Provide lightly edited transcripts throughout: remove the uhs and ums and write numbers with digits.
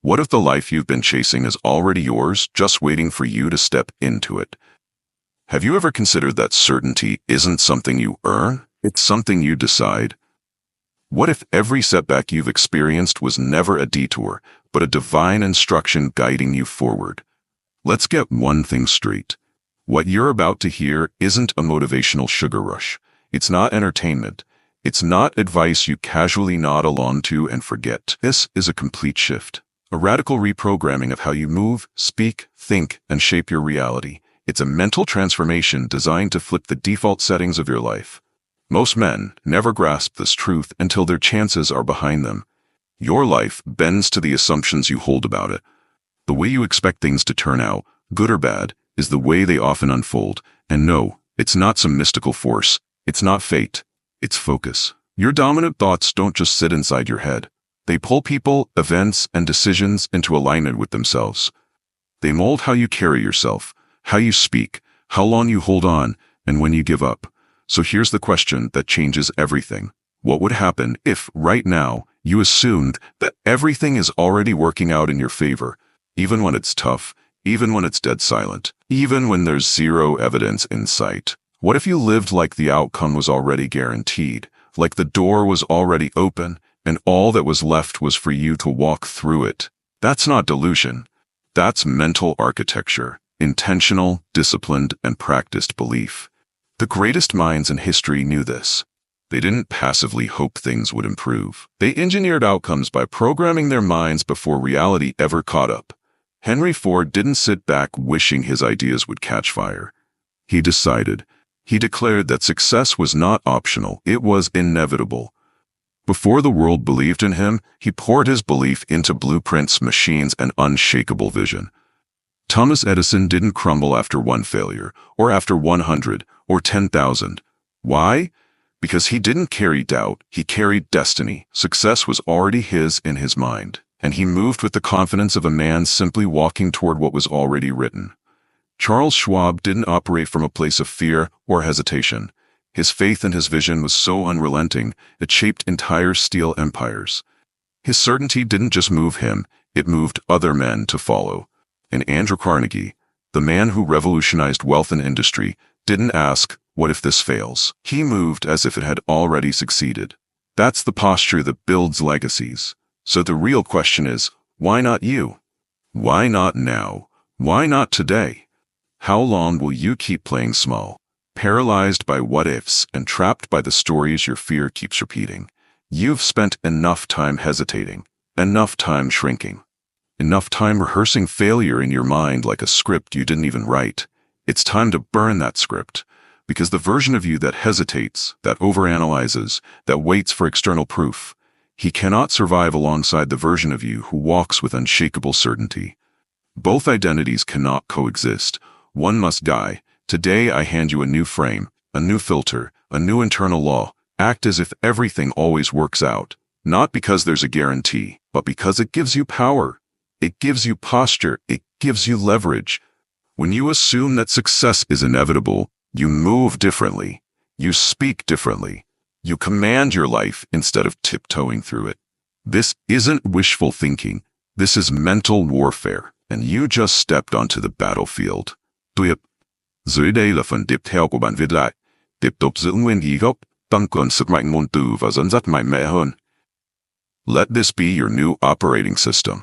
What if the life you've been chasing is already yours, just waiting for you to step into it? Have you ever considered that certainty isn't something you earn? It's something you decide. What if every setback you've experienced was never a detour, but a divine instruction guiding you forward? Let's get one thing straight. What you're about to hear isn't a motivational sugar rush. It's not entertainment. It's not advice you casually nod along to and forget. This is a complete shift. A radical reprogramming of how you move, speak, think, and shape your reality. It's a mental transformation designed to flip the default settings of your life. Most men never grasp this truth until their chances are behind them. Your life bends to the assumptions you hold about it. The way you expect things to turn out, good or bad, is the way they often unfold. And no, it's not some mystical force. It's not fate. It's focus. Your dominant thoughts don't just sit inside your head. They pull people, events, and decisions into alignment with themselves. They mold how you carry yourself, how you speak, how long you hold on, and when you give up. So here's the question that changes everything. What would happen if, right now, you assumed that everything is already working out in your favor, even when it's tough, even when it's dead silent, even when there's zero evidence in sight? What if you lived like the outcome was already guaranteed, like the door was already open, and all that was left was for you to walk through it? That's not delusion. That's mental architecture, intentional, disciplined, and practiced belief. The greatest minds in history knew this. They didn't passively hope things would improve. They engineered outcomes by programming their minds before reality ever caught up. Henry Ford didn't sit back wishing his ideas would catch fire. He decided. He declared that success was not optional, it was inevitable. Before the world believed in him, he poured his belief into blueprints, machines, and unshakable vision. Thomas Edison didn't crumble after one failure, or after 100, or 10,000. Why? Because he didn't carry doubt, he carried destiny. Success was already his in his mind, and he moved with the confidence of a man simply walking toward what was already written. Charles Schwab didn't operate from a place of fear or hesitation. His faith and his vision was so unrelenting, it shaped entire steel empires. His certainty didn't just move him, it moved other men to follow. And Andrew Carnegie, the man who revolutionized wealth and industry, didn't ask, "What if this fails?" He moved as if it had already succeeded. That's the posture that builds legacies. So the real question is, why not you? Why not now? Why not today? How long will you keep playing small, paralyzed by what-ifs and trapped by the stories your fear keeps repeating? You've spent enough time hesitating, enough time shrinking, enough time rehearsing failure in your mind like a script you didn't even write. It's time to burn that script, because the version of you that hesitates, that overanalyzes, that waits for external proof, he cannot survive alongside the version of you who walks with unshakable certainty. Both identities cannot coexist. One must die. Today I hand you a new frame, a new filter, a new internal law. Act as if everything always works out, not because there's a guarantee, but because it gives you power. It gives you posture. It gives you leverage. When you assume that success is inevitable, you move differently. You speak differently. You command your life instead of tiptoeing through it. This isn't wishful thinking. This is mental warfare, and you just stepped onto the battlefield. Dưới đây là phần tiếp theo của bản viết lại. Tiếp tục giữ nguyên ghi gốc, tăng cường sức mạnh ngôn từ và dẫn dắt mạnh mẽ hơn. Let this be your new operating system.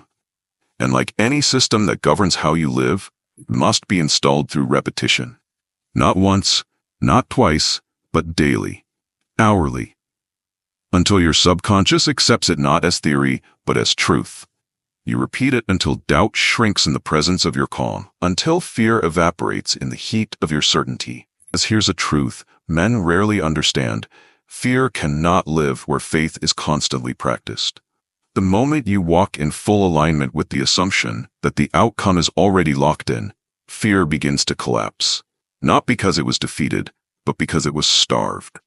And like any system that governs how you live, it must be installed through repetition. Not once, not twice, but daily, hourly. Until your subconscious accepts it not as theory, but as truth. You repeat it until doubt shrinks in the presence of your calm, until fear evaporates in the heat of your certainty. As here's a truth men rarely understand: fear cannot live where faith is constantly practiced. The moment you walk in full alignment with the assumption that the outcome is already locked in, fear begins to collapse. Not because it was defeated, but because it was starved.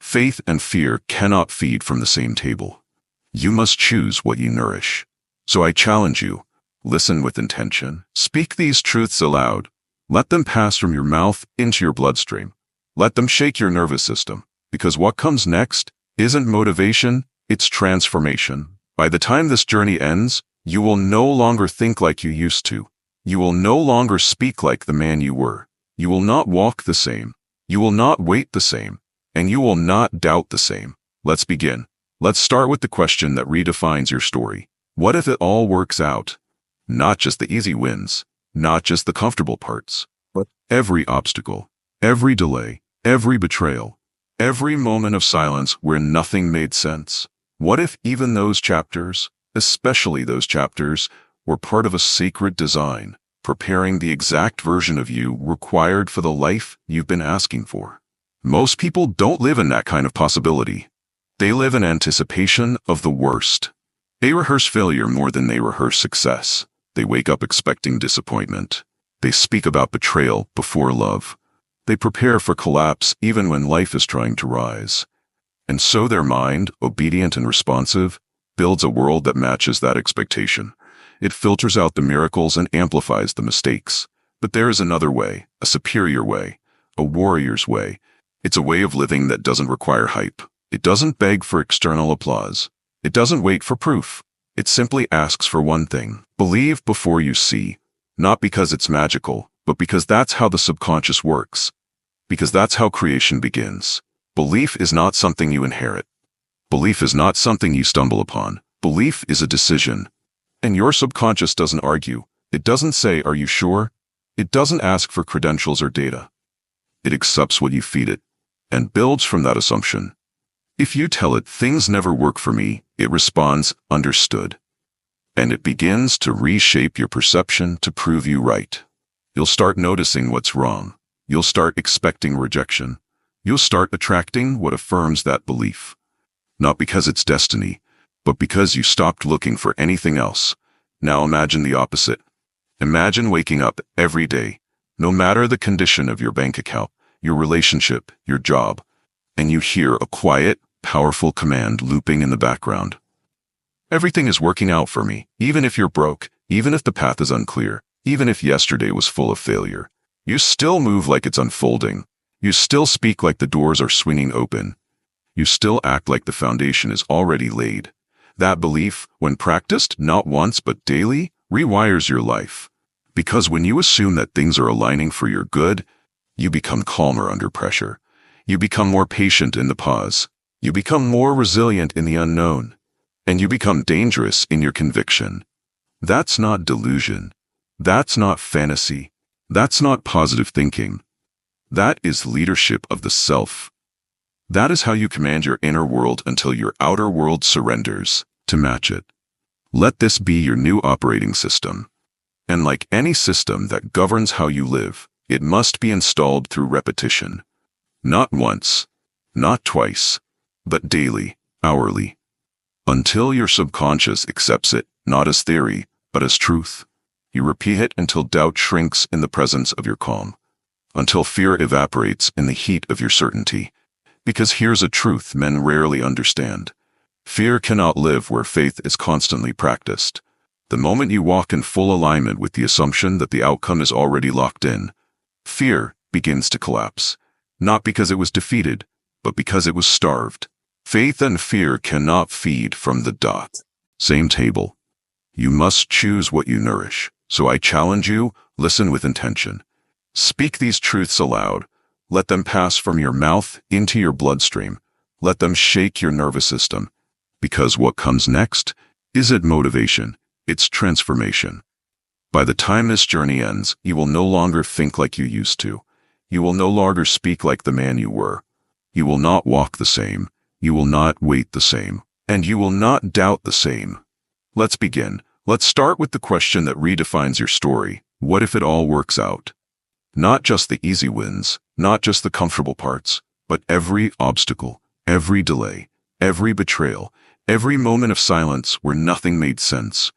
Faith and fear cannot feed from the same table. You must choose what you nourish. So I challenge you, listen with intention. Speak these truths aloud. Let them pass from your mouth into your bloodstream. Let them shake your nervous system, because what comes next isn't motivation, it's transformation. By the time this journey ends, You will no longer think like you used to. You will no longer speak like the man you were. You will not walk the same. You will not wait the same. And you will not doubt the same. Let's begin. Let's start with the question that redefines your story. What if it all works out? Not just the easy wins, not just the comfortable parts, but every obstacle, every delay, every betrayal, every moment of silence where nothing made sense. What if even those chapters, especially those chapters, were part of a sacred design, preparing the exact version of you required for the life you've been asking for? Most people don't live in that kind of possibility. They live in anticipation of the worst. They rehearse failure more than they rehearse success. They wake up expecting disappointment. They speak about betrayal before love. They prepare for collapse even when life is trying to rise. And so their mind, obedient and responsive, builds a world that matches that expectation. It filters out the miracles and amplifies the mistakes. But there is another way, a superior way, a warrior's way. It's a way of living that doesn't require hype. It doesn't beg for external applause. It doesn't wait for proof. It simply asks for one thing: believe before you see. Not because it's magical, but because that's how the subconscious works. Because that's how creation begins. Belief is not something you inherit. Belief is not something you stumble upon. Belief is a decision. And your subconscious doesn't argue. It doesn't say, "Are you sure?" It doesn't ask for credentials or data. It accepts what you feed it and builds from that assumption. If you tell it, "Things never work for me," it responds, "Understood." And it begins to reshape your perception to prove you right. You'll start noticing what's wrong. You'll start expecting rejection. You'll start attracting what affirms that belief. Not because it's destiny, but because you stopped looking for anything else. Now imagine the opposite. Imagine waking up every day, no matter the condition of your bank account, your relationship, your job, and you hear a quiet, powerful command looping in the background. Everything is working out for me, even if you're broke, even if the path is unclear, even if yesterday was full of failure. You still move like it's unfolding. You still speak like the doors are swinging open. You still act like the foundation is already laid. That belief, when practiced not once but daily, rewires your life. Because when you assume that things are aligning for your good, you become calmer under pressure. You become more patient in the pause. You become more resilient in the unknown. And you become dangerous in your conviction. That's not delusion. That's not fantasy. That's not positive thinking. That is leadership of the self. That is how you command your inner world until your outer world surrenders to match it. Let this be your new operating system. And like any system that governs how you live, it must be installed through repetition. Not once, not twice, but daily, hourly. Until your subconscious accepts it, not as theory, but as truth. You repeat it until doubt shrinks in the presence of your calm. Until fear evaporates in the heat of your certainty. Because here's a truth men rarely understand. Fear cannot live where faith is constantly practiced. The moment you walk in full alignment with the assumption that the outcome is already locked in, fear begins to collapse. Not because it was defeated, but because it was starved. Faith and fear cannot feed from the same table. You must choose what you nourish. So I challenge you, listen with intention. Speak these truths aloud. Let them pass from your mouth into your bloodstream. Let them shake your nervous system. Because what comes next isn't motivation, it's transformation. By the time this journey ends, you will no longer think like you used to. You will no longer speak like the man you were. You will not walk the same. You will not wait the same. And you will not doubt the same. Let's begin. Let's start with the question that redefines your story. What if it all works out? Not just the easy wins, not just the comfortable parts, but every obstacle, every delay, every betrayal, every moment of silence where nothing made sense.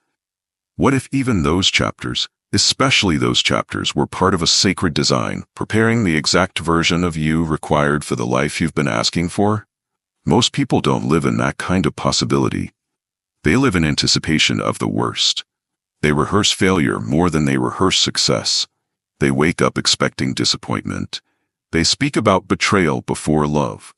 What if even those chapters, especially those chapters, were part of a sacred design, preparing the exact version of you required for the life you've been asking for? Most people don't live in that kind of possibility. They live in anticipation of the worst. They rehearse failure more than they rehearse success. They wake up expecting disappointment. They speak about betrayal before love.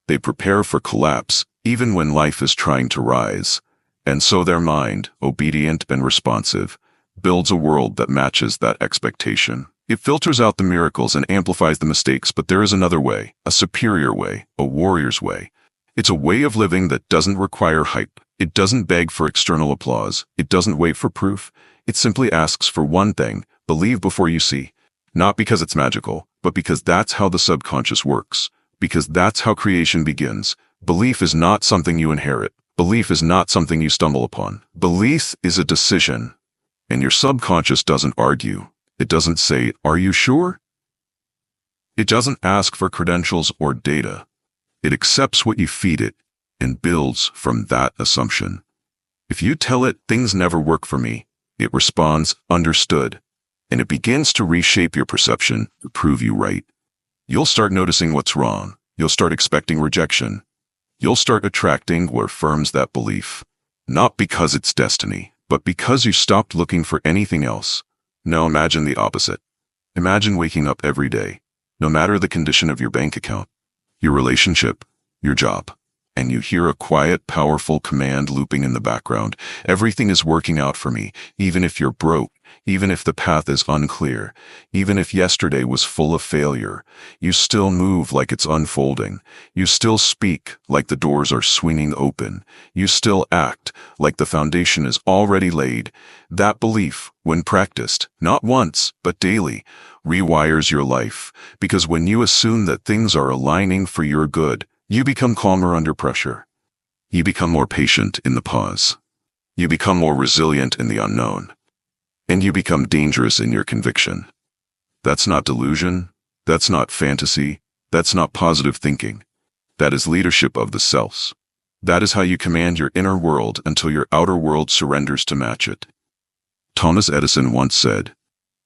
They prepare for collapse even when life is trying to rise. And so their mind, obedient and responsive, builds a world that matches that expectation. It filters out the miracles and amplifies the mistakes, but there is another way, a superior way, a warrior's way. It's a way of living that doesn't require hype. It doesn't beg for external applause. It doesn't wait for proof. It simply asks for one thing: believe before you see. Not because it's magical, but because that's how the subconscious works. Because that's how creation begins. Belief is not something you inherit. Belief is not something you stumble upon. Belief is a decision. And your subconscious doesn't argue. It doesn't say, "Are you sure?" It doesn't ask for credentials or data. It accepts what you feed it and builds from that assumption. If you tell it, "Things never work for me," it responds, "Understood." And it begins to reshape your perception to prove you right. You'll start noticing what's wrong. You'll start expecting rejection. You'll start attracting what affirms that belief. Not because it's destiny, but because you stopped looking for anything else. Now imagine the opposite. Imagine waking up every day, no matter the condition of your bank account, your relationship, your job, and you hear a quiet, powerful command looping in the background. Everything is working out for me, even if you're broke, even if the path is unclear, even if yesterday was full of failure. You still move like it's unfolding. You still speak like the doors are swinging open. You still act like the foundation is already laid. That belief, when practiced, not once, but daily, rewires your life. Because when you assume that things are aligning for your good, you become calmer under pressure. You become more patient in the pause. You become more resilient in the unknown. And you become dangerous in your conviction. That's not delusion. That's not fantasy. That's not positive thinking. That is leadership of the self. That is how you command your inner world until your outer world surrenders to match it. Thomas Edison once said,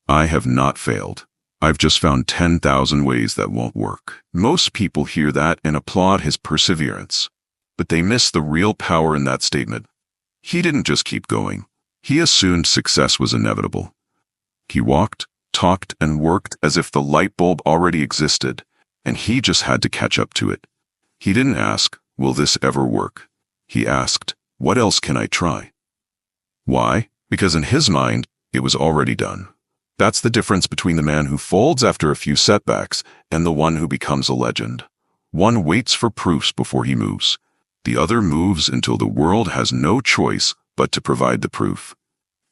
"I have not failed. I've just found 10,000 ways that won't work." Most people hear that and applaud his perseverance. But they miss the real power in that statement. He didn't just keep going. He assumed success was inevitable. He walked, talked, and worked as if the light bulb already existed, and he just had to catch up to it. He didn't ask, "Will this ever work?" He asked, "What else can I try?" Why? Because in his mind, it was already done. That's the difference between the man who folds after a few setbacks and the one who becomes a legend. One waits for proofs before he moves. The other moves until the world has no choice but to provide the proof.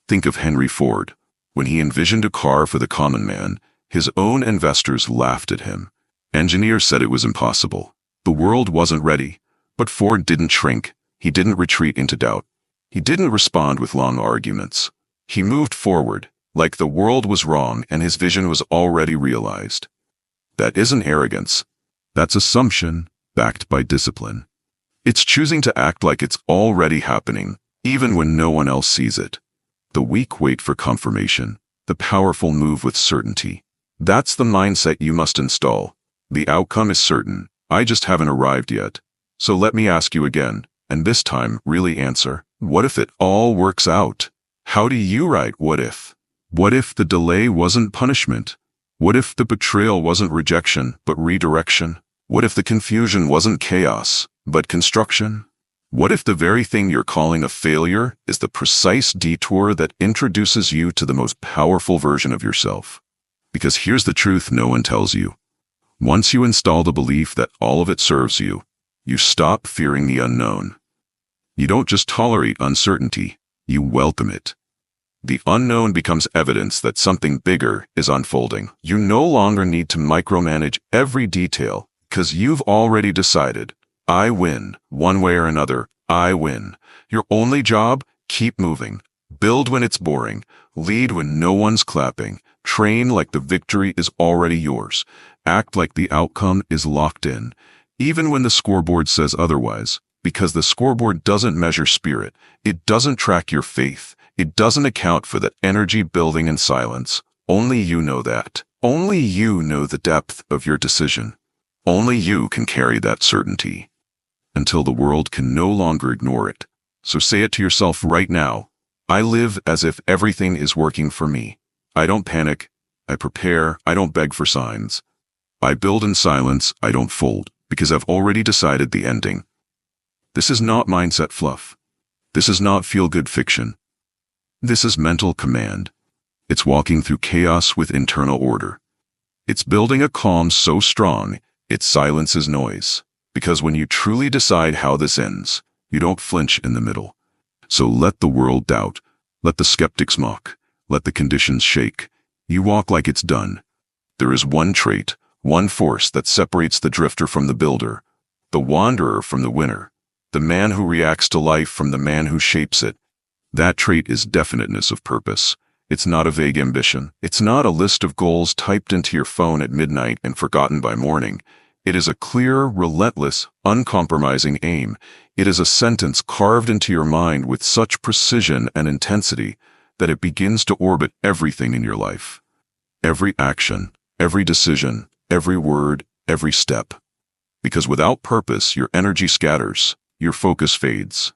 Think of Henry Ford. When he envisioned a car for the common man, his own investors laughed at him. Engineers said it was impossible. The world wasn't ready. But Ford didn't shrink. He didn't retreat into doubt. He didn't respond with long arguments. He moved forward, like the world was wrong and his vision was already realized. That isn't arrogance. That's assumption, backed by discipline. It's choosing to act like it's already happening, even when no one else sees it. The weak wait for confirmation. The powerful move with certainty. That's the mindset you must install. The outcome is certain. I just haven't arrived yet. So let me ask you again, and this time really answer. What if it all works out? How do you write what if? What if the delay wasn't punishment? What if the betrayal wasn't rejection, but redirection? What if the confusion wasn't chaos, but construction? What if the very thing you're calling a failure is the precise detour that introduces you to the most powerful version of yourself? Because here's the truth no one tells you. Once you install the belief that all of it serves you, you stop fearing the unknown. You don't just tolerate uncertainty, you welcome it. The unknown becomes evidence that something bigger is unfolding. You no longer need to micromanage every detail because you've already decided, I win. One way or another, I win. Your only job? Keep moving. Build when it's boring. Lead when no one's clapping. Train like the victory is already yours. Act like the outcome is locked in, even when the scoreboard says otherwise, because the scoreboard doesn't measure spirit. It doesn't track your faith. It doesn't account for the energy building in silence. Only you know that. Only you know the depth of your decision. Only you can carry that certainty until the world can no longer ignore it. So say it to yourself right now. I live as if everything is working for me. I don't panic. I prepare. I don't beg for signs. I build in silence. I don't fold because I've already decided the ending. This is not mindset fluff. This is not feel-good fiction. This is mental command. It's walking through chaos with internal order. It's building a calm so strong, it silences noise. Because when you truly decide how this ends, you don't flinch in the middle. So let the world doubt, let the skeptics mock, let the conditions shake. You walk like it's done. There is one trait, one force that separates the drifter from the builder, the wanderer from the winner, the man who reacts to life from the man who shapes it. That trait is definiteness of purpose. It's not a vague ambition. It's not a list of goals typed into your phone at midnight and forgotten by morning. It is a clear, relentless, uncompromising aim. It is a sentence carved into your mind with such precision and intensity that it begins to orbit everything in your life. Every action, every decision, every word, every step. Because without purpose, your energy scatters, your focus fades.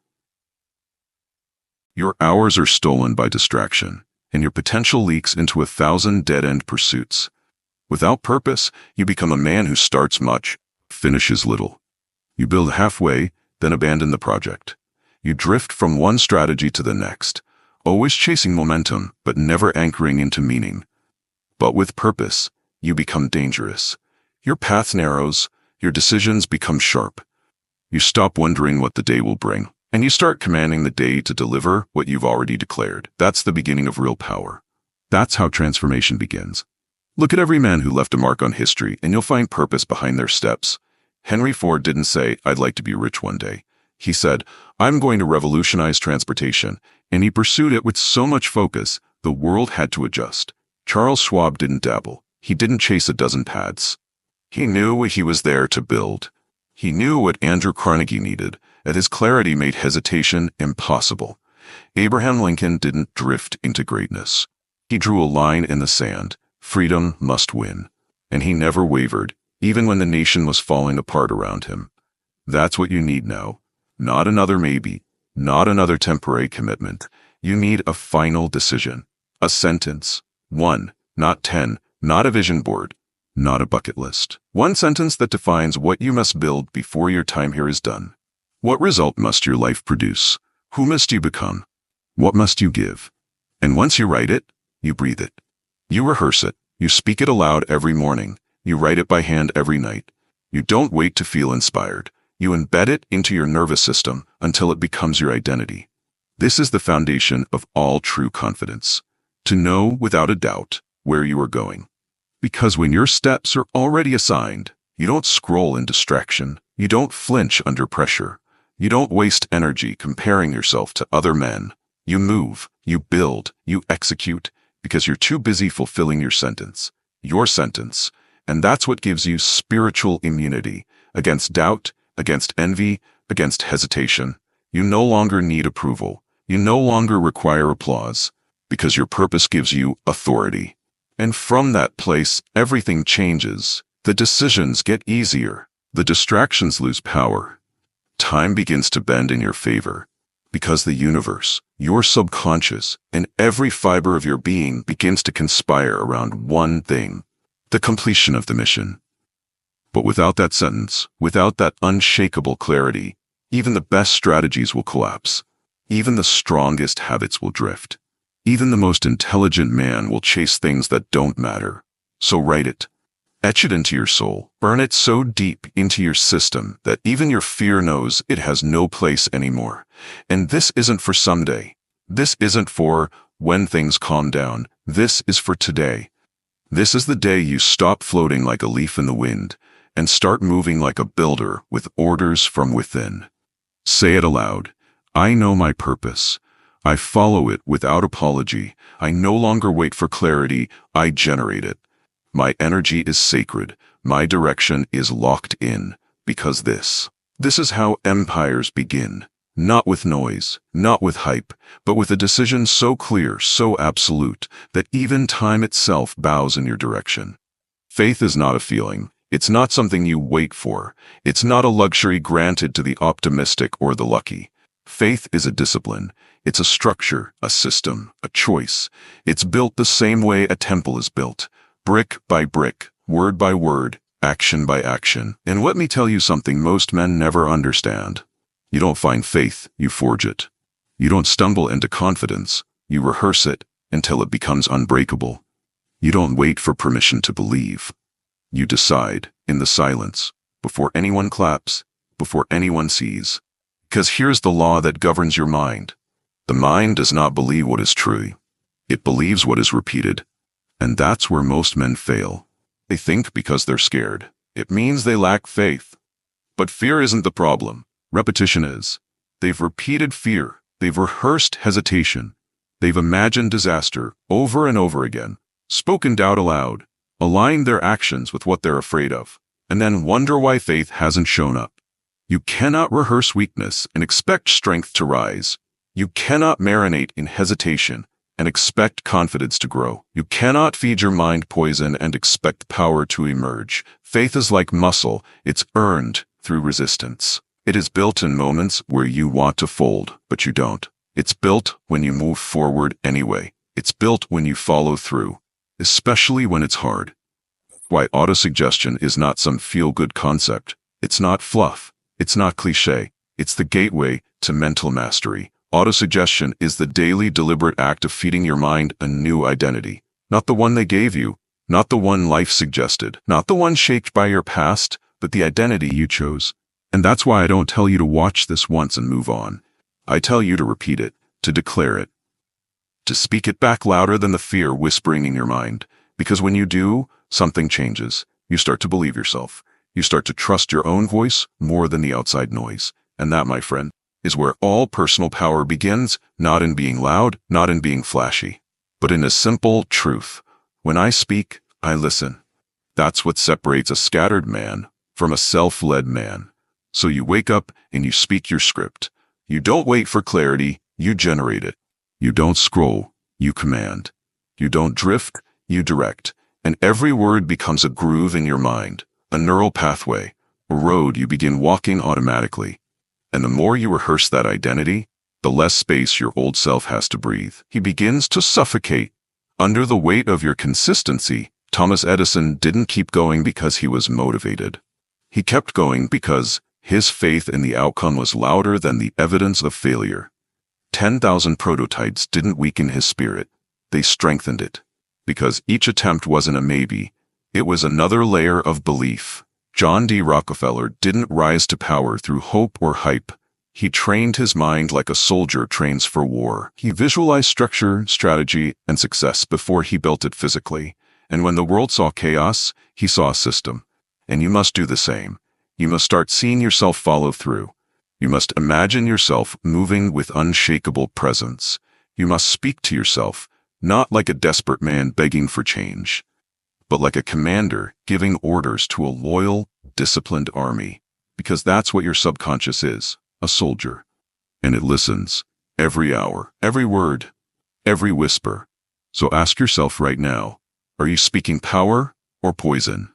Your hours are stolen by distraction, and your potential leaks into 1,000 dead-end pursuits. Without purpose, you become a man who starts much, finishes little. You build halfway, then abandon the project. You drift from one strategy to the next, always chasing momentum, but never anchoring into meaning. But with purpose, you become dangerous. Your path narrows, your decisions become sharp. You stop wondering what the day will bring, and you start commanding the day to deliver what you've already declared. That's the beginning of real power. That's how transformation begins. Look at every man who left a mark on history, and you'll find purpose behind their steps. Henry Ford didn't say, "I'd like to be rich one day." He said, "I'm going to revolutionize transportation," and he pursued it with so much focus, the world had to adjust. Charles Schwab didn't dabble. He didn't chase a dozen paths. He knew what he was there to build. He knew what Andrew Carnegie needed, and his clarity made hesitation impossible. Abraham Lincoln didn't drift into greatness. He drew a line in the sand. Freedom must win. And he never wavered, even when the nation was falling apart around him. That's what you need now. Not another maybe, not another temporary commitment. You need a final decision. A sentence. One, not 10, not a vision board, not a bucket list. One sentence that defines what you must build before your time here is done. What result must your life produce? Who must you become? What must you give? And once you write it, you breathe it. You rehearse it. You speak it aloud every morning. You write it by hand every night. You don't wait to feel inspired. You embed it into your nervous system until it becomes your identity. This is the foundation of all true confidence. To know without a doubt where you are going. Because when your steps are already assigned, you don't scroll in distraction. You don't flinch under pressure. You don't waste energy comparing yourself to other men. You move, you build, you execute, because you're too busy fulfilling your sentence, and that's what gives you spiritual immunity against doubt, against envy, against hesitation. You no longer need approval. You no longer require applause, because your purpose gives you authority. And from that place, everything changes. The decisions get easier. The distractions lose power. Time begins to bend in your favor. Because the universe, your subconscious, and every fiber of your being begins to conspire around one thing, the completion of the mission. But without that sentence, without that unshakable clarity, even the best strategies will collapse. Even the strongest habits will drift. Even the most intelligent man will chase things that don't matter. So write it. Etch it into your soul. Burn it so deep into your system that even your fear knows it has no place anymore. And this isn't for someday. This isn't for when things calm down. This is for today. This is the day you stop floating like a leaf in the wind and start moving like a builder with orders from within. Say it aloud. I know my purpose. I follow it without apology. I no longer wait for clarity. I generate it. My energy is sacred. My direction is locked in. Because this is how empires begin. Not with noise, not with hype, but with a decision so clear, so absolute, that even time itself bows in your direction. Faith is not a feeling. It's not something you wait for. It's not a luxury granted to the optimistic or the lucky. Faith is a discipline. It's a structure, a system, a choice. It's built the same way a temple is built. Brick by brick, word by word, action by action. And let me tell you something most men never understand. You don't find faith, you forge it. You don't stumble into confidence. You rehearse it until it becomes unbreakable. You don't wait for permission to believe. You decide, in the silence, before anyone claps, before anyone sees. Because here's the law that governs your mind. The mind does not believe what is true. It believes what is repeated. And that's where most men fail. They think because they're scared, it means they lack faith. But fear isn't the problem. Repetition is. They've repeated fear. They've rehearsed hesitation. They've imagined disaster over and over again, spoken doubt aloud, aligned their actions with what they're afraid of, and then wonder why faith hasn't shown up. You cannot rehearse weakness and expect strength to rise. You cannot marinate in hesitation and expect confidence to grow. You cannot feed your mind poison and expect power to emerge. Faith is like muscle. It's earned through resistance. It is built in moments where you want to fold, but you don't. It's built when you move forward anyway. It's built when you follow through, especially when it's hard. Why autosuggestion is not some feel-good concept. It's not fluff. It's not cliché. It's the gateway to mental mastery. Autosuggestion is the daily deliberate act of feeding your mind a new identity. Not the one they gave you, not the one life suggested, not the one shaped by your past, but the identity you chose. And that's why I don't tell you to watch this once and move on. I tell you to repeat it, to declare it, to speak it back louder than the fear whispering in your mind. Because when you do, something changes. You start to believe yourself. You start to trust your own voice more than the outside noise. And that, my friend, is where all personal power begins, not in being loud, not in being flashy, but in a simple truth. When I speak, I listen. That's what separates a scattered man from a self-led man. So you wake up and you speak your script. You don't wait for clarity, you generate it. You don't scroll, you command. You don't drift, you direct. And every word becomes a groove in your mind, a neural pathway, a road you begin walking automatically. And the more you rehearse that identity, the less space your old self has to breathe. He begins to suffocate. Under the weight of your consistency, Thomas Edison didn't keep going because he was motivated. He kept going because his faith in the outcome was louder than the evidence of failure. 10,000 prototypes didn't weaken his spirit. They strengthened it. Because each attempt wasn't a maybe. It was another layer of belief. John D. Rockefeller didn't rise to power through hope or hype. He trained his mind like a soldier trains for war. He visualized structure, strategy, and success before he built it physically. And when the world saw chaos, he saw a system. And you must do the same. You must start seeing yourself follow through. You must imagine yourself moving with unshakable presence. You must speak to yourself, not like a desperate man begging for change, but like a commander giving orders to a loyal, disciplined army. Because that's what your subconscious is, a soldier. And it listens, every hour, every word, every whisper. So ask yourself right now, are you speaking power or poison?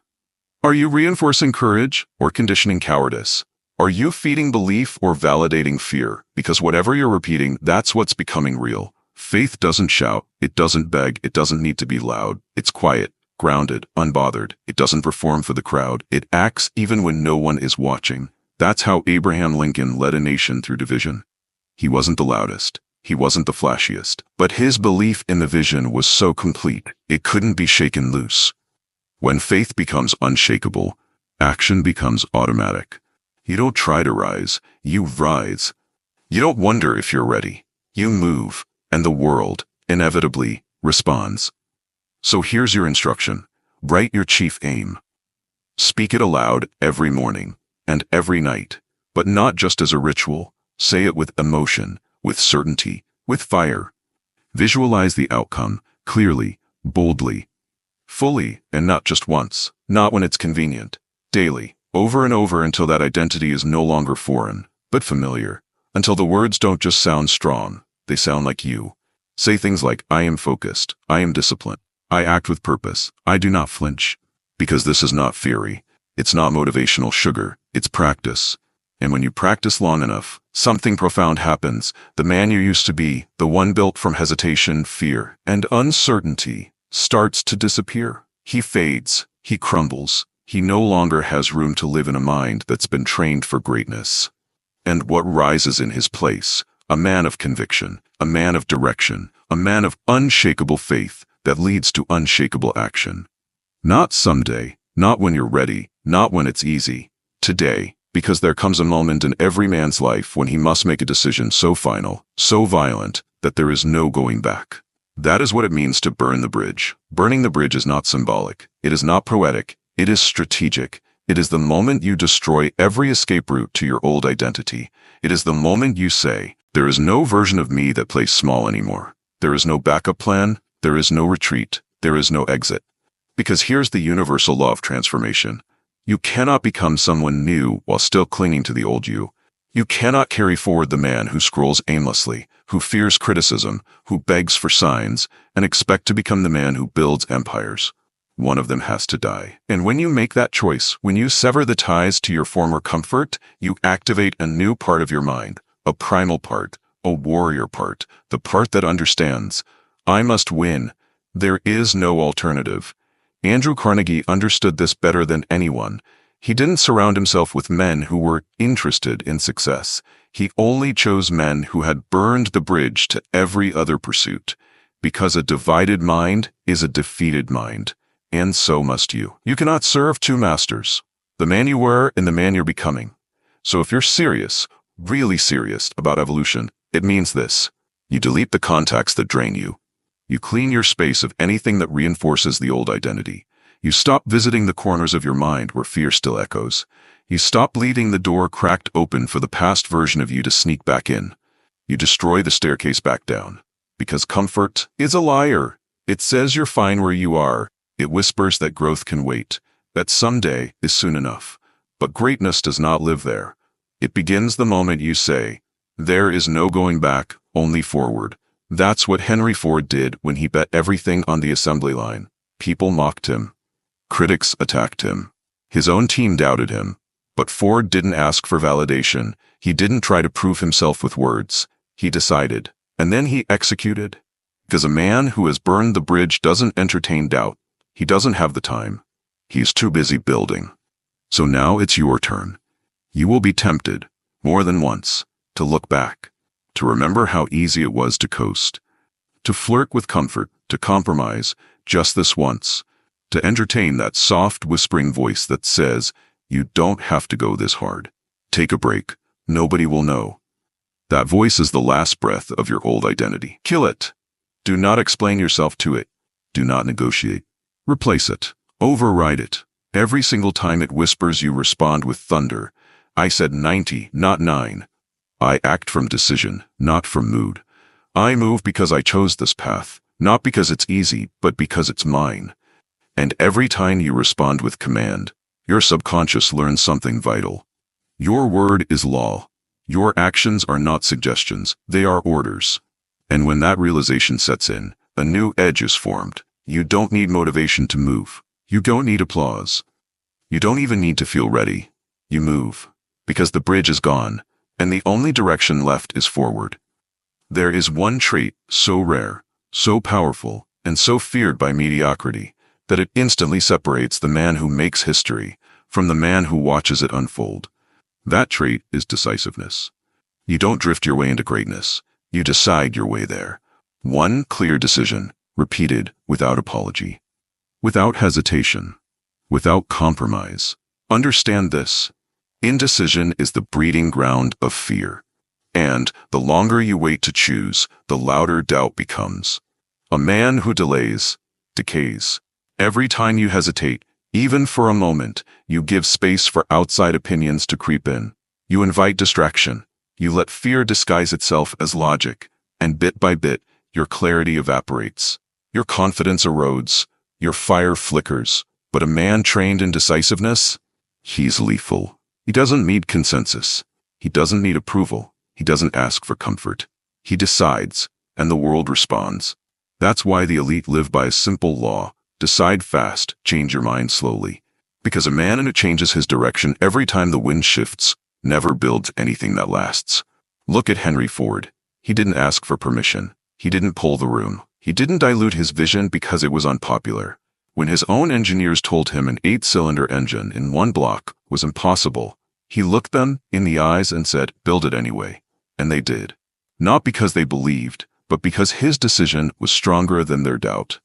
Are you reinforcing courage or conditioning cowardice? Are you feeding belief or validating fear? Because whatever you're repeating, that's what's becoming real. Faith doesn't shout, it doesn't beg, it doesn't need to be loud. It's quiet, grounded, unbothered. It doesn't perform for the crowd. It acts even when no one is watching. That's how Abraham Lincoln led a nation through division. He wasn't the loudest. He wasn't the flashiest. But his belief in the vision was so complete, it couldn't be shaken loose. When faith becomes unshakable, action becomes automatic. You don't try to rise, you rise. You don't wonder if you're ready. You move, and the world, inevitably, responds. So here's your instruction. Write your chief aim. Speak it aloud every morning and every night, but not just as a ritual. Say it with emotion, with certainty, with fire. Visualize the outcome, clearly, boldly, fully, and not just once, not when it's convenient, daily, over and over until that identity is no longer foreign, but familiar, until the words don't just sound strong, they sound like you. Say things like, I am focused, I am disciplined, I act with purpose, I do not flinch. Because this is not theory, it's not motivational sugar, it's practice. And when you practice long enough, something profound happens. The man you used to be, the one built from hesitation, fear, and uncertainty, starts to disappear. He fades, he crumbles, he no longer has room to live in a mind that's been trained for greatness. And what rises in his place? a man of conviction, a man of direction, a man of unshakable faith that leads to unshakable action. Not someday, not when you're ready, not when it's easy. Today, because there comes a moment in every man's life when he must make a decision so final, so violent, that there is no going back. That is what it means to burn the bridge. Burning the bridge is not symbolic. It is not poetic. It is strategic. It is the moment you destroy every escape route to your old identity. It is the moment you say, there is no version of me that plays small anymore. There is no backup plan. There is no retreat. There is no exit. Because here's the universal law of transformation. You cannot become someone new while still clinging to the old you. You cannot carry forward the man who scrolls aimlessly, who fears criticism, who begs for signs, and expect to become the man who builds empires. One of them has to die. And when you make that choice, when you sever the ties to your former comfort, you activate a new part of your mind, a primal part, a warrior part, the part that understands, I must win. There is no alternative. Andrew Carnegie understood this better than anyone. He didn't surround himself with men who were interested in success. He only chose men who had burned the bridge to every other pursuit. Because a divided mind is a defeated mind. And so must you. You cannot serve two masters, the man you were and the man you're becoming. So if you're serious, really serious about evolution, it means this. You delete the contacts that drain you. You clean your space of anything that reinforces the old identity. You stop visiting the corners of your mind where fear still echoes. You stop leaving the door cracked open for the past version of you to sneak back in. You destroy the staircase back down. Because comfort is a liar. It says you're fine where you are. It whispers that growth can wait, that someday is soon enough. But greatness does not live there. It begins the moment you say, there is no going back, only forward. That's what Henry Ford did when he bet everything on the assembly line. People mocked him. Critics attacked him. His own team doubted him. But Ford didn't ask for validation. He didn't try to prove himself with words. He decided. And then he executed. Because a man who has burned the bridge doesn't entertain doubt. He doesn't have the time. He's too busy building. So now it's your turn. You will be tempted, more than once, to look back, to remember how easy it was to coast, to flirt with comfort, to compromise, just this once, to entertain that soft whispering voice that says, you don't have to go this hard. Take a break. Nobody will know. That voice is the last breath of your old identity. Kill it. Do not explain yourself to it. Do not negotiate. Replace it. Override it. Every single time it whispers, you respond with thunder. I said 90, not 9. I act from decision, not from mood. I move because I chose this path, not because it's easy, but because it's mine. And every time you respond with command, your subconscious learns something vital. Your word is law. Your actions are not suggestions, they are orders. And when that realization sets in, a new edge is formed. You don't need motivation to move. You don't need applause. You don't even need to feel ready. You move. Because the bridge is gone, and the only direction left is forward. There is one trait so rare, so powerful, and so feared by mediocrity, that it instantly separates the man who makes history from the man who watches it unfold. That trait is decisiveness. You don't drift your way into greatness. You decide your way there. One clear decision, repeated without apology, without hesitation, without compromise. Understand this. Indecision is the breeding ground of fear. And the longer you wait to choose, the louder doubt becomes. A man who delays, decays. Every time you hesitate, even for a moment, you give space for outside opinions to creep in. You invite distraction. You let fear disguise itself as logic. And bit by bit, your clarity evaporates. Your confidence erodes. Your fire flickers. But a man trained in decisiveness? He's lethal. He doesn't need consensus. He doesn't need approval. He doesn't ask for comfort. He decides, and the world responds. That's why the elite live by a simple law. Decide fast, change your mind slowly. Because a man who changes his direction every time the wind shifts never builds anything that lasts. Look at Henry Ford. He didn't ask for permission. He didn't pull the room. He didn't dilute his vision because it was unpopular. When his own engineers told him an 8-cylinder engine in one block was impossible, he looked them in the eyes and said, build it anyway. And they did. not because they believed, but because his decision was stronger than their doubt.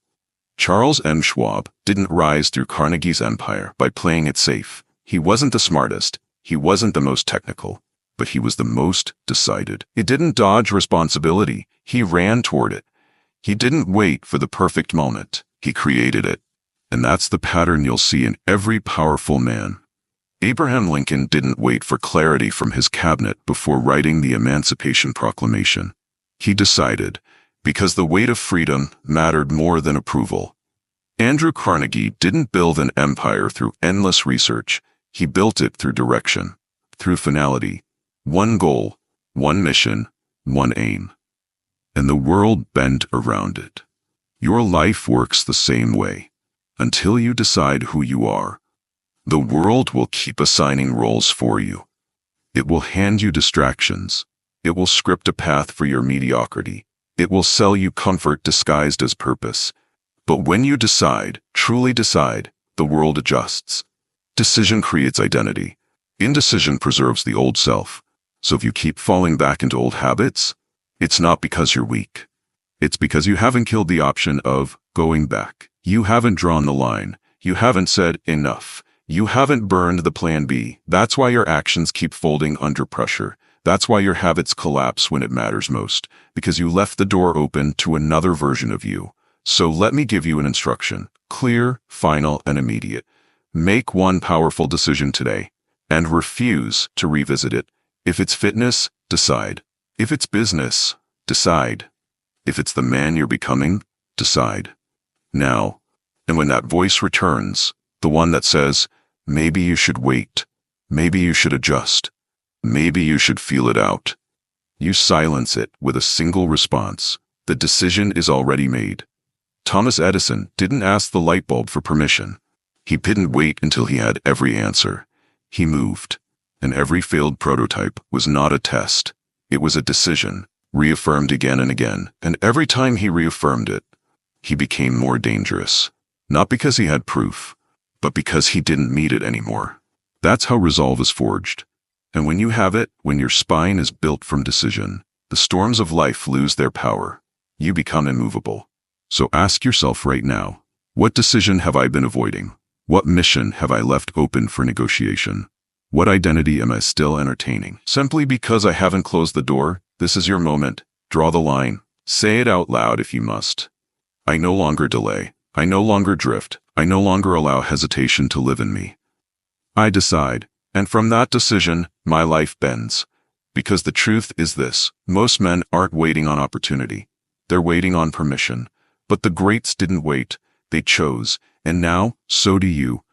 Charles M. Schwab didn't rise through Carnegie's empire by playing it safe. He wasn't the smartest, he wasn't the most technical, but he was the most decided. He didn't dodge responsibility, he ran toward it. He didn't wait for the perfect moment, he created it. And that's the pattern you'll see in every powerful man. Abraham Lincoln didn't wait for clarity from his cabinet before writing the Emancipation Proclamation. He decided, because the weight of freedom mattered more than approval. Andrew Carnegie didn't build an empire through endless research. He built it through direction, through finality. One goal, one mission, one aim. And the world bent around it. Your life works the same way. Until you decide who you are, the world will keep assigning roles for you. It will hand you distractions. It will script a path for your mediocrity. It will sell you comfort disguised as purpose. But when you decide, truly decide, the world adjusts. Decision creates identity. Indecision preserves the old self. So if you keep falling back into old habits, it's not because you're weak. It's because you haven't killed the option of going back. You haven't drawn the line. You haven't said enough. You haven't burned the plan B. That's why your actions keep folding under pressure. That's why your habits collapse when it matters most, because you left the door open to another version of you. So let me give you an instruction, clear, final, and immediate. Make one powerful decision today, and refuse to revisit it. If it's fitness, decide. If it's business, decide. If it's the man you're becoming, decide. Now, and when that voice returns, the one that says, maybe you should wait, maybe you should adjust, maybe you should feel it out, you silence it with a single response. The decision is already made. Thomas Edison didn't ask the light bulb for permission. He didn't wait until he had every answer. He moved, and every failed prototype was not a test. It was a decision, reaffirmed again and again, and every time he reaffirmed it, he became more dangerous. Not because he had proof, but because he didn't meet it anymore. That's how resolve is forged. And when you have it, when your spine is built from decision, the storms of life lose their power. You become immovable. So ask yourself right now, what decision have I been avoiding? What mission have I left open for negotiation? What identity am I still entertaining? Simply because I haven't closed the door, this is your moment. Draw the line. Say it out loud if you must. I no longer delay. I no longer drift. I no longer allow hesitation to live in me. I decide, and from that decision, my life bends. Because the truth is this, most men aren't waiting on opportunity. They're waiting on permission. But the greats didn't wait. They chose. And now, so do you.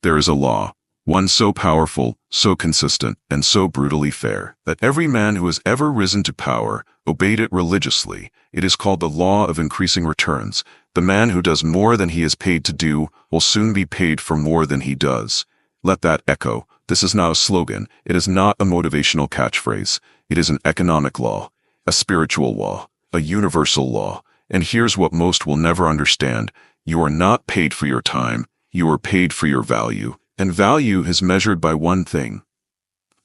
There is a law, one so powerful, so consistent, and so brutally fair, that every man who has ever risen to power obeyed it religiously. It is called the law of increasing returns. The man who does more than he is paid to do will soon be paid for more than he does. Let that echo. This is not a slogan. It is not a motivational catchphrase. It is an economic law, a spiritual law, a universal law. And here's what most will never understand. You are not paid for your time. You are paid for your value. And value is measured by one thing: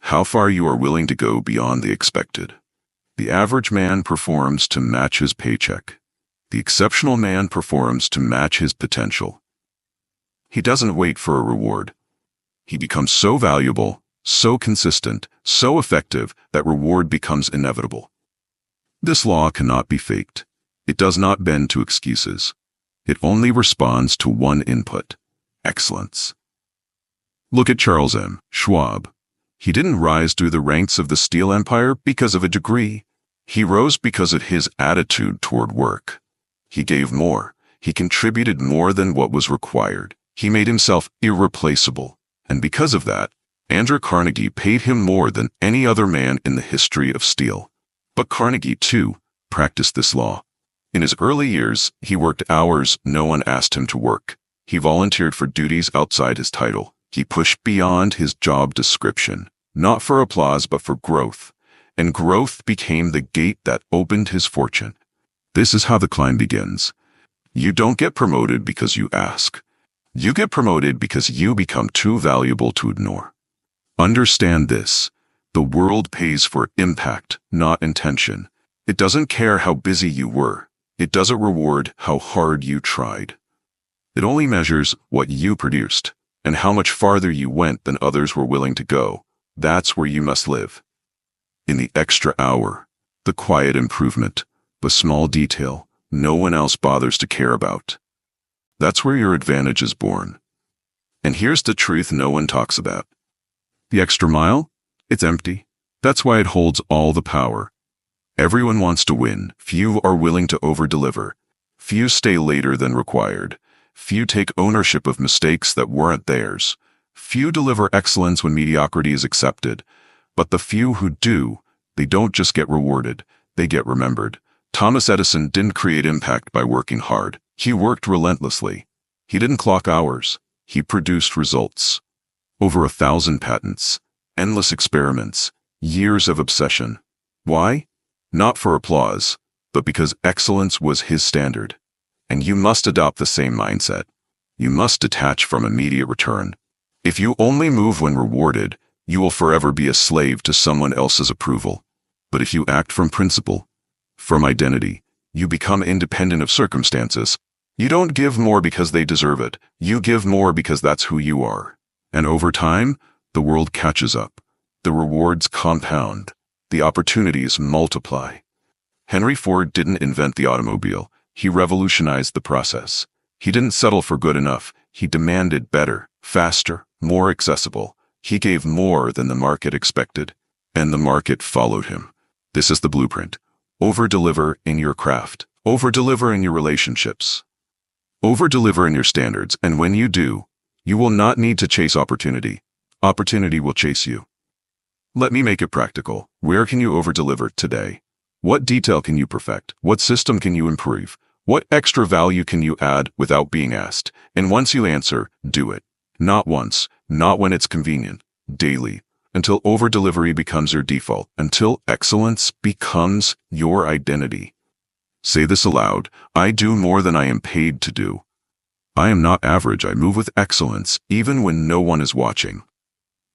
how far you are willing to go beyond the expected. The average man performs to match his paycheck. The exceptional man performs to match his potential. He doesn't wait for a reward. He becomes so valuable, so consistent, so effective that reward becomes inevitable. This law cannot be faked. It does not bend to excuses. It only responds to one input: excellence. Look at Charles M. Schwab. He didn't rise through the ranks of the steel empire because of a degree. He rose because of his attitude toward work. He gave more. He contributed more than what was required. He made himself irreplaceable. And because of that, Andrew Carnegie paid him more than any other man in the history of steel. But Carnegie, too, practiced this law. In his early years, he worked hours no one asked him to work. He volunteered for duties outside his title. He pushed beyond his job description, not for applause but for growth. And growth became the gate that opened his fortune. This is how the climb begins. You don't get promoted because you ask. You get promoted because you become too valuable to ignore. Understand this. The world pays for impact, not intention. It doesn't care how busy you were. It doesn't reward how hard you tried. It only measures what you produced and how much farther you went than others were willing to go. That's where you must live. In the extra hour, the quiet improvement, the small detail no one else bothers to care about. That's where your advantage is born. And here's the truth no one talks about. The extra mile? It's empty. That's why it holds all the power. Everyone wants to win. Few are willing to over-deliver. Few stay later than required. Few take ownership of mistakes that weren't theirs. Few deliver excellence when mediocrity is accepted. But the few who do, they don't just get rewarded, they get remembered. Thomas Edison didn't create impact by working hard. He worked relentlessly. He didn't clock hours. He produced results. Over 1,000 patents, endless experiments, years of obsession. Why? Not for applause, but because excellence was his standard. And you must adopt the same mindset. You must detach from immediate return. If you only move when rewarded, you will forever be a slave to someone else's approval. But if you act from principle, from identity, you become independent of circumstances. You don't give more because they deserve it. You give more because that's who you are. And over time, the world catches up. The rewards compound. The opportunities multiply. Henry Ford didn't invent the automobile. He revolutionized the process. He didn't settle for good enough. He demanded better, faster, more accessible. He gave more than the market expected, and the market followed him. This is the blueprint. Over-deliver in your craft. Over-deliver in your relationships. Over-deliver in your standards, and when you do, you will not need to chase opportunity. Opportunity will chase you. Let me make it practical. Where can you over-deliver today? What detail can you perfect? What system can you improve? What extra value can you add without being asked? And once you answer, do it. Not once, not when it's convenient, daily, until over-delivery becomes your default, until excellence becomes your identity. Say this aloud: I do more than I am paid to do. I am not average. I move with excellence, even when no one is watching.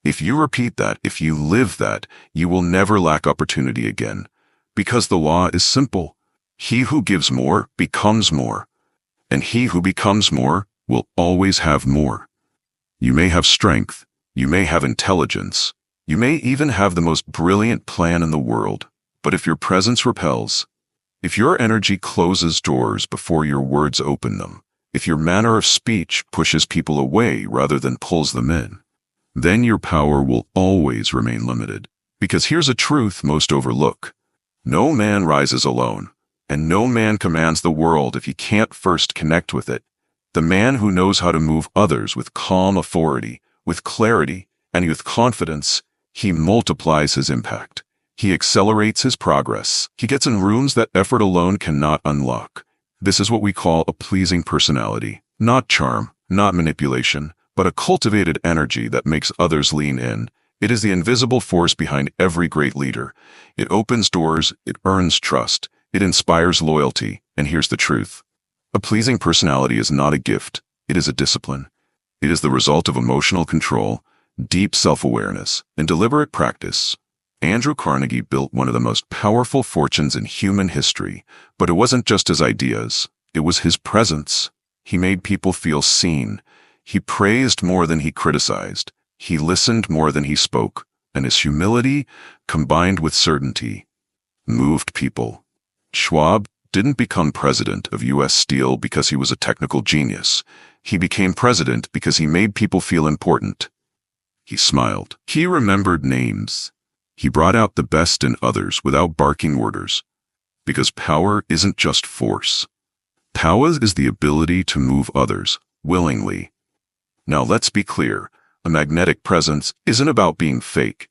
If you repeat that, if you live that, you will never lack opportunity again. Because the law is simple. He who gives more becomes more. And he who becomes more will always have more. You may have strength. You may have intelligence. You may even have the most brilliant plan in the world. But if your presence repels, if your energy closes doors before your words open them, if your manner of speech pushes people away rather than pulls them in, then your power will always remain limited. Because here's a truth most overlook. No man rises alone, and no man commands the world if he can't first connect with it. The man who knows how to move others with calm authority, with clarity, and with confidence, he multiplies his impact. He accelerates his progress. He gets in rooms that effort alone cannot unlock. This is what we call a pleasing personality. Not charm, not manipulation, but a cultivated energy that makes others lean in. It is the invisible force behind every great leader. It opens doors, it earns trust, it inspires loyalty, and here's the truth. A pleasing personality is not a gift, it is a discipline. It is the result of emotional control, deep self-awareness, and deliberate practice. Andrew Carnegie built one of the most powerful fortunes in human history, but it wasn't just his ideas, it was his presence. He made people feel seen. He praised more than he criticized. He listened more than he spoke, and his humility, combined with certainty, moved people. Schwab didn't become president of U.S. Steel because he was a technical genius. He became president because he made people feel important. He smiled. He remembered names. He brought out the best in others without barking orders. Because power isn't just force. Power is the ability to move others willingly. Now let's be clear. A magnetic presence isn't about being fake.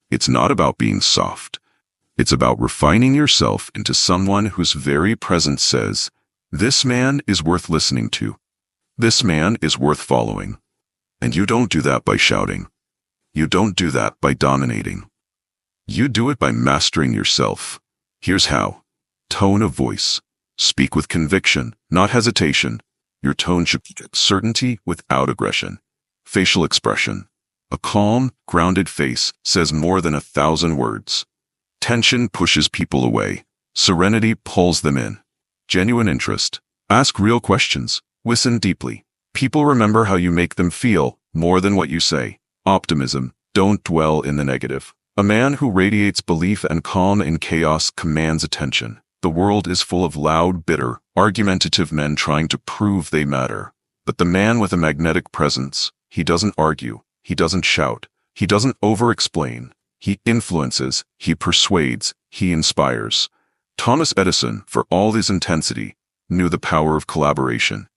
It's not about being soft. It's about refining yourself into someone whose very presence says, this man is worth listening to. This man is worth following. And you don't do that by shouting. You don't do that by dominating. You do it by mastering yourself. Here's how. Tone of voice. Speak with conviction, not hesitation. Your tone should be certainty without aggression. Facial expression. A calm, grounded face says more than 1,000 words. Tension pushes people away. Serenity pulls them in. Genuine interest. Ask real questions. Listen deeply. People remember how you make them feel more than what you say. Optimism. Don't dwell in the negative. A man who radiates belief and calm in chaos commands attention. The world is full of loud, bitter, argumentative men trying to prove they matter. But the man with a magnetic presence, he doesn't argue, he doesn't shout, he doesn't over-explain. He influences, he persuades, he inspires. Thomas Edison, for all his intensity, knew the power of collaboration.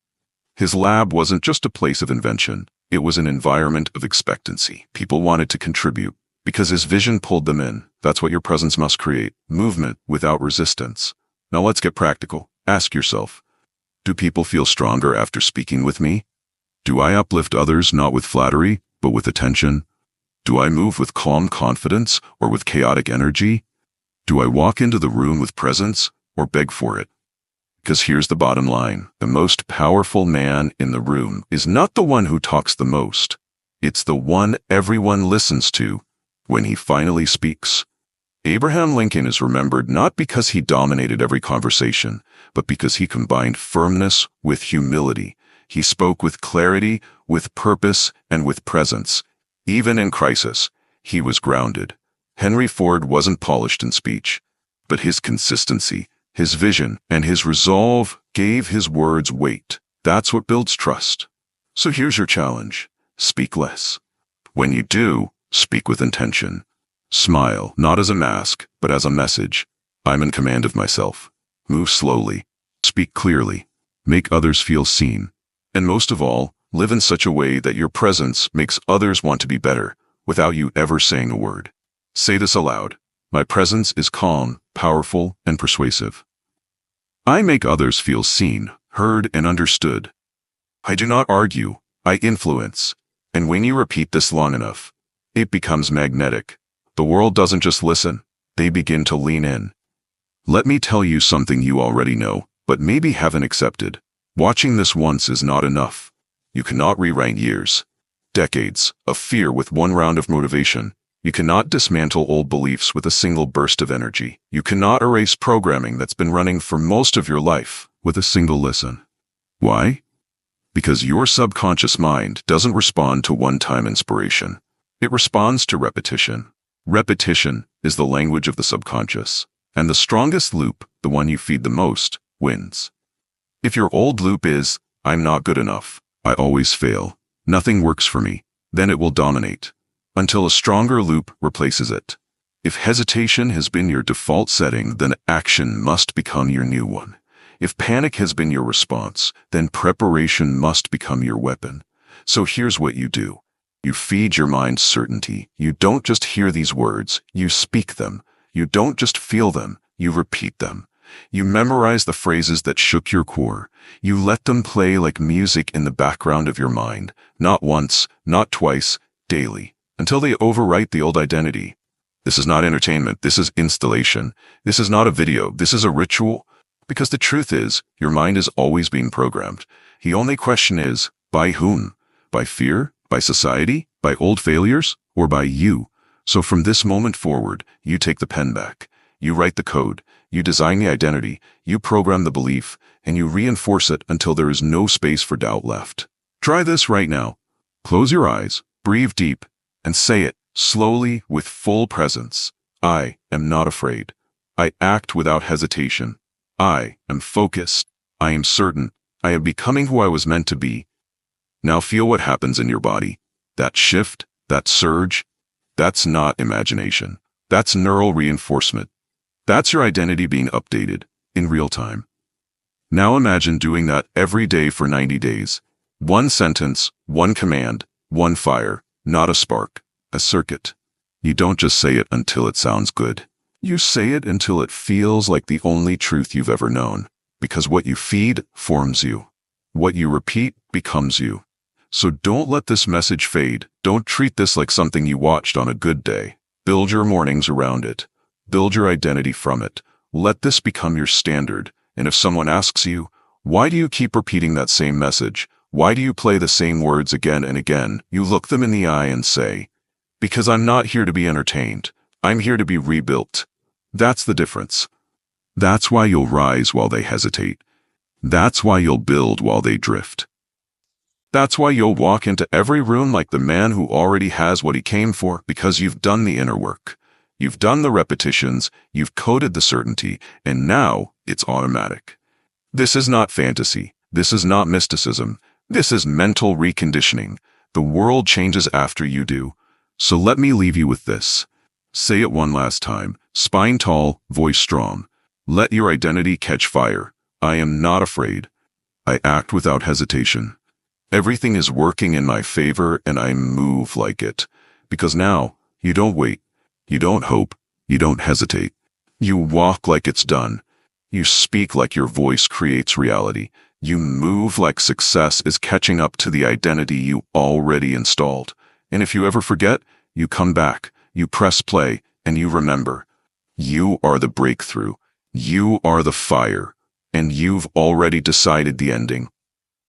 His lab wasn't just a place of invention, it was an environment of expectancy. People wanted to contribute, because his vision pulled them in. That's what your presence must create, movement without resistance. Now let's get practical. Ask yourself, do people feel stronger after speaking with me? Do I uplift others not with flattery, but with attention? Do I move with calm confidence or with chaotic energy? Do I walk into the room with presence or beg for it? Because here's the bottom line. The most powerful man in the room is not the one who talks the most. It's the one everyone listens to when he finally speaks. Abraham Lincoln is remembered not because he dominated every conversation, but because he combined firmness with humility. He spoke with clarity, with purpose, and with presence. Even in crisis, he was grounded. Henry Ford wasn't polished in speech, but his consistency, his vision, and his resolve gave his words weight. That's what builds trust. So here's your challenge. Speak less. When you do, speak with intention. Smile, not as a mask, but as a message. I'm in command of myself. Move slowly. Speak clearly. Make others feel seen. And most of all, live in such a way that your presence makes others want to be better, without you ever saying a word. Say this aloud. My presence is calm, powerful, and persuasive. I make others feel seen, heard, and understood. I do not argue, I influence. And when you repeat this long enough, it becomes magnetic. The world doesn't just listen, they begin to lean in. Let me tell you something you already know, but maybe haven't accepted. Watching this once is not enough. You cannot rewrite years, decades of fear with one round of motivation. You cannot dismantle old beliefs with a single burst of energy. You cannot erase programming that's been running for most of your life with a single listen. Why? Because your subconscious mind doesn't respond to one-time inspiration. It responds to repetition. Repetition is the language of the subconscious, and the strongest loop, the one you feed the most, wins. If your old loop is, I'm not good enough, I always fail, nothing works for me, then it will dominate, until a stronger loop replaces it. If hesitation has been your default setting, then action must become your new one. If panic has been your response, then preparation must become your weapon. So here's what you do. You feed your mind certainty. You don't just hear these words, you speak them. You don't just feel them, you repeat them. You memorize the phrases that shook your core. You let them play like music in the background of your mind, not once, not twice, daily, until they overwrite the old identity. This is not entertainment, this is installation. This is not a video, this is a ritual. Because the truth is, your mind is always being programmed. The only question is, by whom? By fear? By society? By old failures? Or by you? So from this moment forward, you take the pen back. You write the code. You design the identity. You program the belief. And you reinforce it until there is no space for doubt left. Try this right now. Close your eyes, breathe deep, and say it slowly with full presence. I am not afraid. I act without hesitation. I am focused. I am certain. I am becoming who I was meant to be. Now feel what happens in your body. That shift, that surge, that's not imagination. That's neural reinforcement. That's your identity being updated in real time. Now imagine doing that every day for 90 days. One sentence, one command, one fire, not a spark, a circuit. You don't just say it until it sounds good. You say it until it feels like the only truth you've ever known. Because what you feed forms you. What you repeat becomes you. So don't let this message fade. Don't treat this like something you watched on a good day. Build your mornings around it. Build your identity from it. Let this become your standard. And if someone asks you, why do you keep repeating that same message? Why do you play the same words again and again? You look them in the eye and say, because I'm not here to be entertained. I'm here to be rebuilt. That's the difference. That's why you'll rise while they hesitate. That's why you'll build while they drift. That's why you'll walk into every room like the man who already has what he came for, because you've done the inner work. You've done the repetitions, you've coded the certainty, and now it's automatic. This is not fantasy. This is not mysticism. This is mental reconditioning. The world changes after you do. So let me leave you with this. Say it one last time. Spine tall, voice strong. Let your identity catch fire. I am not afraid. I act without hesitation. Everything is working in my favor and I move like it. Because now, you don't wait. You don't hope. You don't hesitate. You walk like it's done. You speak like your voice creates reality. You move like success is catching up to the identity you already installed. And if you ever forget, you come back, you press play, and you remember. You are the breakthrough. You are the fire. And you've already decided the ending.